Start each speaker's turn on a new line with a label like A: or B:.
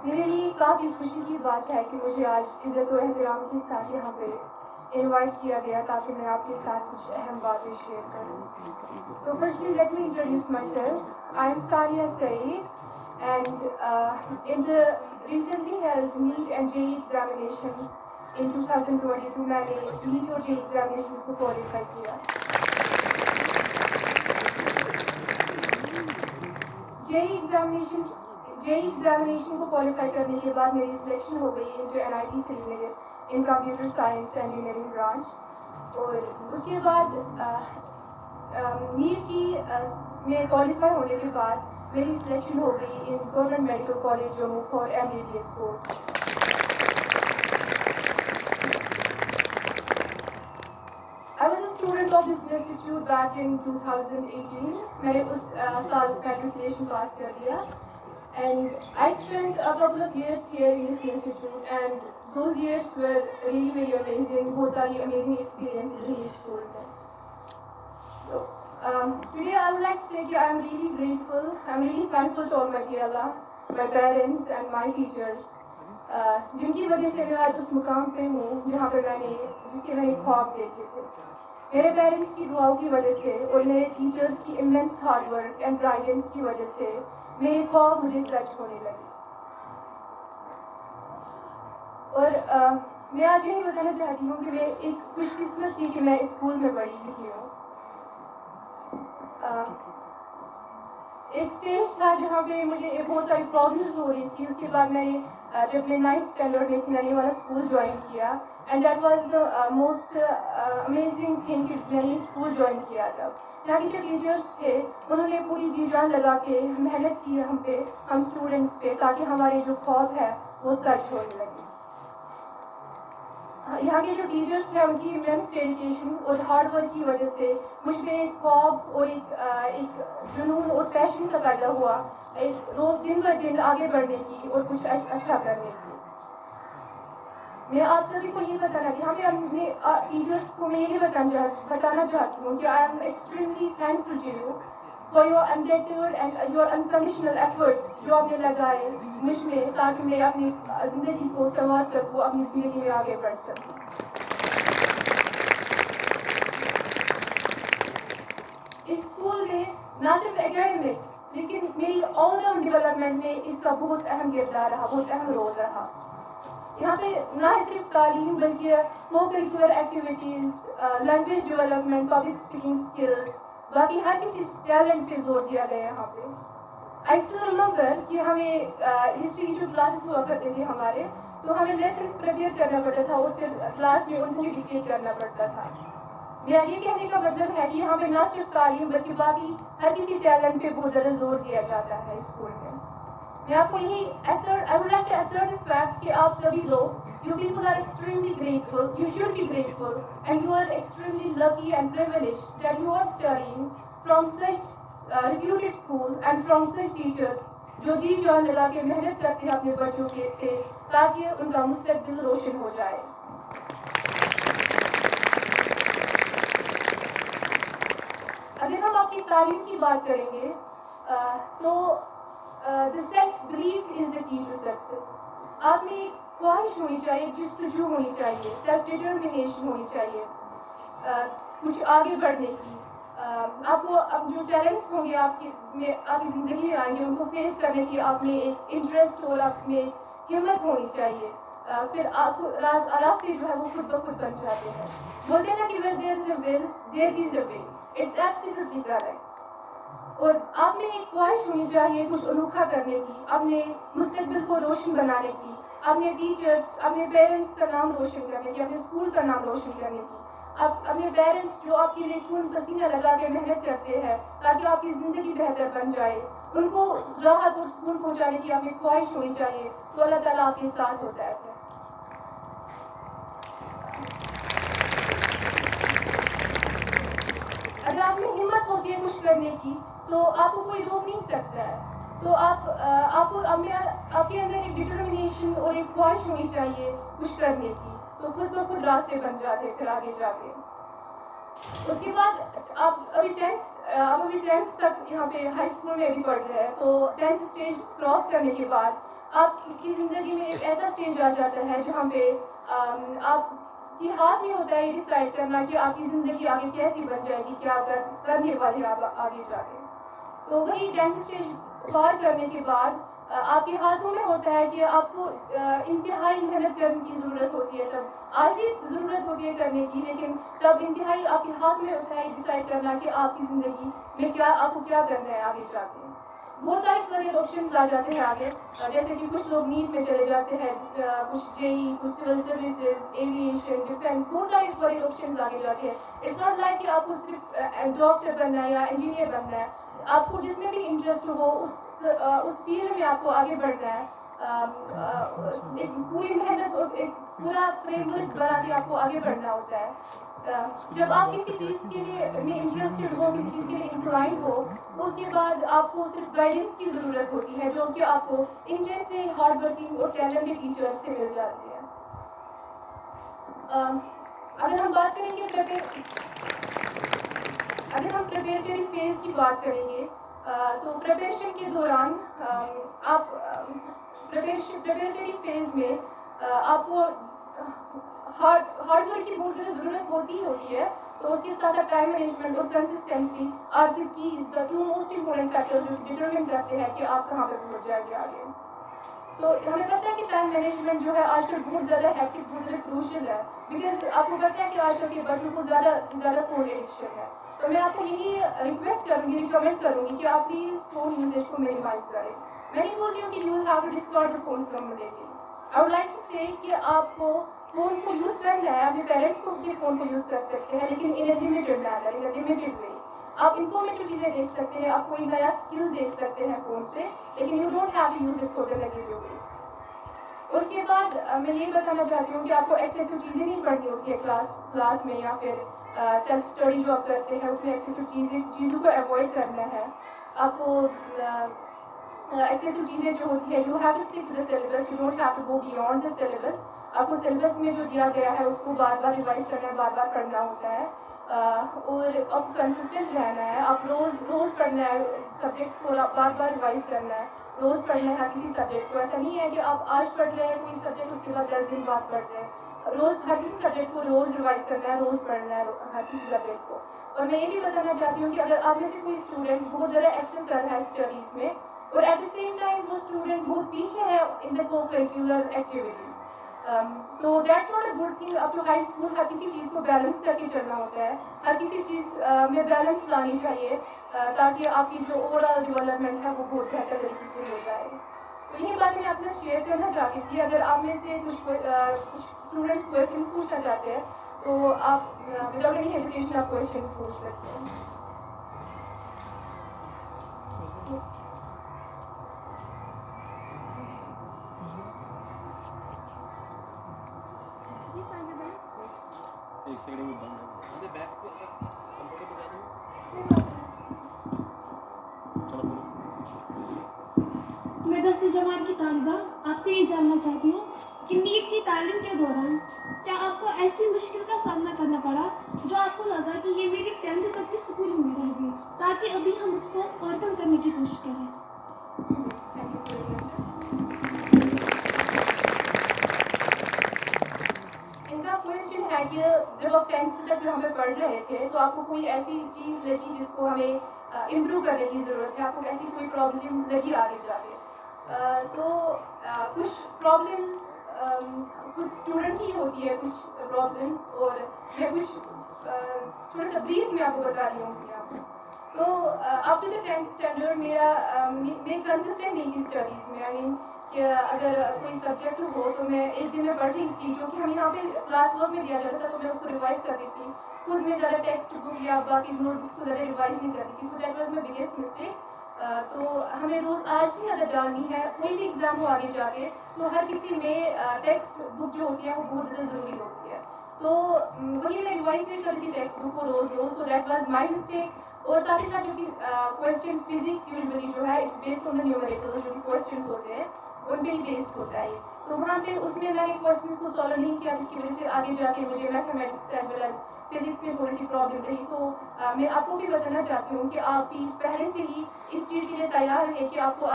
A: میرے لیے کافی خوشی کی بات ہے کہ مجھے آج عزت و احترام کے ساتھ یہاں پہ انوائٹ کیا گیا تاکہ میں آپ کے ساتھ کچھ اہم باتیں شیئر کروں. تو firstly let me introduce myself. I am Sania Saeed and in the recently held NEET and JEE examinations in 2022 میں نے نیٹ اور JEE ایگزامینیشنز کو کوالیفائی کیا. JEE ایگزامینیشن کو کوالیفائی کرنے کے بعد میری سلیکشن ہو گئی into NIT Srinagar in computer science and engineering branch. اور اس کے بعد نیٹ کی میں کوالیفائی ہونے کے بعد میری سلیکشن ہو گئی in government medical college Jammu for MBBS course. I was a student of this institute back in 2018. میں نے اس سال میٹریکولیشن پاس کر دیا. And I spent a couple of years here in this institute, and those years were really very amazing. بہت ساری amazing experiences رہی school میں. So today I would like to say that I am really grateful. I am really thankful to Almighty Allah, my parents and my teachers, جن کی وجہ سے میں آج اس مقام پہ ہوں جہاں پہ جس کے میں نے خواب دیکھے تھے. میرے پیرنٹس کی دعاؤں کی وجہ سے اور میرے ٹیچرس کی immense hard work and guidance کی وجہ سے میرے خواب مجھے سچ ہونے لگے. اور میں آج یہی بتانا چاہتی ہوں کہ میں ایک خوش قسمت تھی کہ میں اسکول میں پڑھی لکھی ہوں. ایک اسٹیج تھا جہاں پہ مجھے بہت ساری پرابلمس ہو رہی تھی. اس کے بعد میں نے جب میں 9th اسٹینڈرڈ میں تھی میں نے یہ والا اسکول جوائن کیا. And that was the most amazing thing کہ میں نے اسکول جوائن کیا تھا. یہاں کے جو ٹیچرس تھے انہوں نے پوری جی جان لگا کے محنت کی ہم اسٹوڈنٹس پہ تاکہ ہمارے جو خواب ہے وہ سچ ہونے لگے. یہاں کے جو ٹیچرس ہیں ان کی امینس ڈیڈیکیشن اور ہارڈ ورک کی وجہ سے مجھ میں ایک خواب اور ایک جنون اور پیشن سا پیدا ہوا ایک روز دن بہ دن آگے بڑھنے کی اور کچھ اچھا کرنے کی. میں آپ سبھی کو یہ بتانا کہ ہمیں اپنے ٹیچرس کو میں یہ بتانا چاہتی ہوں کہ I am extremely thankful to you for your undeterred and your unconditional efforts جو آپ نے لگائے مجھ میں تاکہ میں اپنی زندگی کو سنوار سکوں, اپنی زندگی میں آگے بڑھ سکوں. اس اسکول میں نہ صرف اکیڈمکس لیکن میری آل راؤنڈ ڈیولپمنٹ میں اس کا بہت اہم کردار رہا, بہت اہم رول رہا. یہاں پہ نہ صرف تعلیم بلکہ کو curricular activities, language development, public speaking skills, باقی ہر کسی ٹیلنٹ پہ زور دیا گیا یہاں پہ. آئی اسٹل ریممبر کہ ہمیں ہسٹری کی جو کلاسز ہوا کرتے تھے ہمارے تو ہمیں لیسنس پریپیئر کرنا پڑتا تھا اور پھر کلاس میں ان کو بھی ڈکٹیٹ کرنا پڑتا تھا. میرا یہ کہنے کا مطلب ہے کہ یہاں پہ نہ صرف تعلیم بلکہ باقی ہر کسی ٹیلنٹ پہ بہت زیادہ زور دیا جاتا ہے اسکول میں. میں آپ کو یہی I would like to assert this fact کہ آپ سبھی لوگ, you people are extremely grateful, you should be grateful and you are extremely lucky and privileged that you are studying from such reputed school and from such teachers جو جی جان لگا کے محنت کرتے ہیں اپنے بچوں کے پہ تاکہ ان کا مستقبل روشن ہو جائے. اگر ہم آپ کی تعلیم کی بات کریں گے تو the self belief is the key to success. آپ میں ایک خواہش ہونی چاہیے, جستجو ہونی چاہیے, سیلف ڈٹرمنیشن ہونی چاہیے کچھ آگے بڑھنے کی. آپ کو اب جو چیلنجز ہوں گے آپ کی زندگی میں آئیں گے ان کو فیس کرنے کی آپ میں ایک انٹرسٹ اور آپ میں ایک ہمت ہونی چاہیے. پھر آپ راستے جو ہے وہ خود بخود بن جاتے ہیں. بولتے ہیں نا کہ where there is a will, there is a way. It's absolutely correct. اور آپ میں ایک خواہش ہونی چاہیے کچھ انوکھا کرنے کی, اپنے مستقبل کو روشن بنانے کی, اپنے ٹیچرس, اپنے پیرنٹس کا نام روشن کرنے کی, اپنے اسکول کا نام روشن کرنے کی. اپنے پیرنٹس جو آپ کے لیے خون پسینہ لگا کے محنت کرتے ہیں تاکہ آپ کی زندگی بہتر بن جائے, ان کو راحت اور سکون پہنچانے کی آپ میں خواہش ہونی چاہیے. تو اللہ تعالیٰ آپ کے ساتھ ہوتا ہے. اگر آپ میں ہمت ہوتی ہے کچھ کرنے کی تو آپ کو کوئی روک نہیں سکتا ہے. تو آپ کو آپ کے اندر ایک ڈٹرمنیشن اور ایک خواہش ہونی چاہیے کچھ کرنے کی, تو خود بخود راستے بن جاتے پھر آگے جا کے. اس کے بعد آپ ابھی ٹینتھ تک یہاں پہ ہائی اسکول میں بھی پڑھ رہے ہیں، تو 10th اسٹیج کراس کرنے کے بعد آپ کی زندگی میں ایک ایسا اسٹیج آ جاتا ہے جہاں پہ آپ کے ہاتھ میں ہوتا ہے یہ ڈیسائڈ کرنا کہ آپ کی زندگی آگے کیسی بن جائے گی، کیا کرنے والے آپ آگے جا کے. تو وہی 10th اسٹیج پار کرنے کے بعد آپ کے ہاتھوں میں ہوتا ہے کہ آپ کو انتہائی محنت کرنے کی ضرورت ہوتی ہے. تب آج بھی ضرورت ہوتی ہے کرنے کی، لیکن تب انتہائی آپ کے ہاتھ میں ہوتا ہے ڈیسائڈ کرنا کہ آپ کی زندگی میں آپ کو کیا کرنا ہے آگے جا کے. بہت سارے کریئر آپشنز آ جاتے ہیں آگے، جیسے کہ کچھ لوگ نیٹ میں چلے جاتے ہیں، کچھ JEE، کچھ سول سروسز، ایویشن، ڈیفینس، بہت سارے کریئر آپشنز آگے جاتے ہیں. اٹس ناٹ لائک کہ آپ کو صرف ڈاکٹر بننا ہے یا انجینئر بننا ہے. آپ کو جس میں بھی انٹرسٹ ہو اس فیلڈ میں آپ کو آگے بڑھنا ہے. ایک پوری محنت اور ایک پورا فریم ورک بنا کے آپ کو آگے بڑھنا ہوتا ہے. جب آپ کسی چیز کے لیے میں انٹرسٹڈ ہو، کسی چیز کے لیے انکلائنڈ ہو، تو اس کے بعد آپ کو صرف گائیڈنس کی ضرورت ہوتی ہے، جو کہ آپ کو ان جیسے ہارڈ ورکنگ اور ٹیلنٹڈ ٹیچرس سے مل جاتی ہے. اگر ہم بات کریں گے اگر ہم پریپریٹری فیز کی بات کریں گے، تو پریپریشن کے دوران آپ پریپریٹری فیز میں آپ کو ہارڈ ورک کی بہت زیادہ ضرورت ہوتی ہے. تو اس کے ساتھ ساتھ ٹائم مینجمنٹ اور consistency are the keys, the two most important factors جو ڈیٹرمن کرتے ہیں کہ آپ کہاں پہ پہنچ جائیں گے آگے. تو ہمیں پتہ ہے کہ ٹائم مینجمنٹ جو ہے آج کل بہت زیادہ ہیکٹک، بہت زیادہ کروشل ہے، بیکاز آپ کو پتہ ہے کہ آج کل کے بچوں کو زیادہ سے زیادہ فون ایڈکشن ہے. تو میں آپ کو یہی ریکویسٹ کروں گی، ریکمینڈ کروں گی کہ آپ پلیز فون یوزیج کو مینیمائز کریں. میں نہیں بول رہی ہوں کہ you have to discard the phones completely. I would like to say کہ آپ کو فون کو یوز کرنا ہے، اپنے پیرنٹس کو بھی فون کو یوز کر سکتے ہیں، لیکن in a limited manner, in a limited way. آپ انفارمیٹیو چیزیں دیکھ سکتے ہیں، آپ کوئی نیا اسکل دیکھ سکتے ہیں فون سے، لیکن you don't have to use it for the negative ways. اس کے بعد میں یہ بتانا چاہتی ہوں کہ آپ کو ایکسیسو چیزیں نہیں پڑھنی ہوتی ہے کلاس میں، یا پھر سیلف اسٹڈی جو آپ کرتے ہیں اس میں ایکسیسو چیزوں کو اوائڈ کرنا ہے. آپ کو ایکسیسو چیزیں جو ہوتی ہے، you have to stick to the syllabus, you don't have to go beyond the syllabus. آپ کو سلیبس میں جو دیا گیا ہے اس کو بار بار ریوائز کرنا ہے، بار بار پڑھنا ہوتا ہے. اور آپ کو کنسسٹنٹ رہنا ہے. آپ روز پڑھنا ہے سبجیکٹس کو، بار بار ریوائز کرنا ہے، روز پڑھنا ہے کسی سبجیکٹ کو. ایسا نہیں ہے کہ آپ آج پڑھ رہے ہیں کوئی سبجیکٹ، اس کے بعد 10 دن بعد پڑھ رہے ہیں. روز ہر کسی سبجیکٹ کو روز ریوائز کرنا ہے، روز پڑھنا ہے ہر کسی سبجیکٹ کو. اور میں یہ بھی بتانا چاہتی ہوں کہ اگر آپ میں سے کوئی اسٹوڈنٹ بہت زیادہ ایکسل کر رہا ہے اسٹڈیز میں، اور ایٹ دا سیم ٹائم وہ اسٹوڈنٹ بہت پیچھے ہے in the co curricular activities, تو that's not a good thing. Up to high school ہر کسی چیز کو بیلنس کر کے چلنا ہوتا ہے، ہر کسی چیز میں بیلنس لانی چاہیے، تاکہ آپ کی جو اوور آل ڈیولپمنٹ ہے وہ بہت بہتر طریقے سے ہو جائے. تو یہ بات میں آپ کے ساتھ شیئر کرنا چاہتی تھی. اگر آپ میں سے کچھ اسٹوڈنٹس کویشچنس پوچھنا چاہتے ہیں تو آپ وداؤٹ اینی ہیزیٹیشن آپ کویشچنس پوچھ سکتے ہیں.
B: ایک سیکنڈ میں بند ہے. چلو بولو.
C: میں 10ویں جماعت کی طالبہ آپ سے یہ جاننا چاہتی ہوں کہ نیٹ کی تعلیم کے دوران کیا آپ کو ایسی مشکل کا سامنا کرنا پڑا جو آپ کو لگا کہ یہ میری 10th تک کی اسکول میں رہ گئی، تاکہ ابھی ہم اس کو اوور کم کرنے کی کوشش کریں.
A: ان کا کویشچن ہے کہ جب آپ 10th تک ہم پہ پڑھ رہے تھے تو آپ کو کوئی ایسی چیز لگی جس کو ہمیں امپروو کرنے کی ضرورت ہے، آپ کو ایسی کوئی پرابلم لگی آگے جا کے. تو کچھ پرابلمس کچھ اسٹوڈنٹ کی ہوتی ہے، کچھ پرابلمس، اور میں کچھ تھوڑا سا بریف میں آپ کو بتا رہی ہوں. تو up to the 10th standard میں کنسسٹنٹ نہیں تھی اسٹڈیز میں. آئی مین کہ اگر کوئی سبجیکٹ ہو تو میں ایک دن میں پڑھ رہی تھی، جو کہ ہم یہاں پہ کلاس ورک میں دیا جاتا تھا، تو میں اس کو ریوائز کرتی تھی. خود میں زیادہ ٹیکسٹ بک یا باقی نوٹ بکس کو زیادہ ریوائز نہیں کرتی تھی. تو that was my biggest mistake. تو ہمیں روز آج سے زیادہ ڈالنی ہے، کوئی بھی ایگزام ہو آگے جا کے، تو ہر کسی میں ٹیکسٹ بک جو ہوتی ہے وہ بہت زیادہ ضروری ہوتی ہے. تو وہی میں ریوائز نہیں کرتی تھی ٹیکسٹ بک کو روز، تو دیٹ واز مائی مسٹیک. اور ساتھ ہی ساتھ جو کہ کویشچنس فزکس یوزلی جو ہے it's based on the numerical, جو کہ کویشچنس ہوتے ہیں ان پہ ہی بیسڈ ہوتا ہے. تو وہاں پہ اس میں نے کویشچنس کو سالو نہیں کیا، جس کی وجہ سے آگے جا کے مجھے mathematics as well as physics میں تھوڑی سی پرابلم رہی. تو میں آپ کو بھی بتانا چاہتی ہوں کہ آپ بھی پہلے سے ہی اس چیز کے لیے تیار ہے کہ آپ کو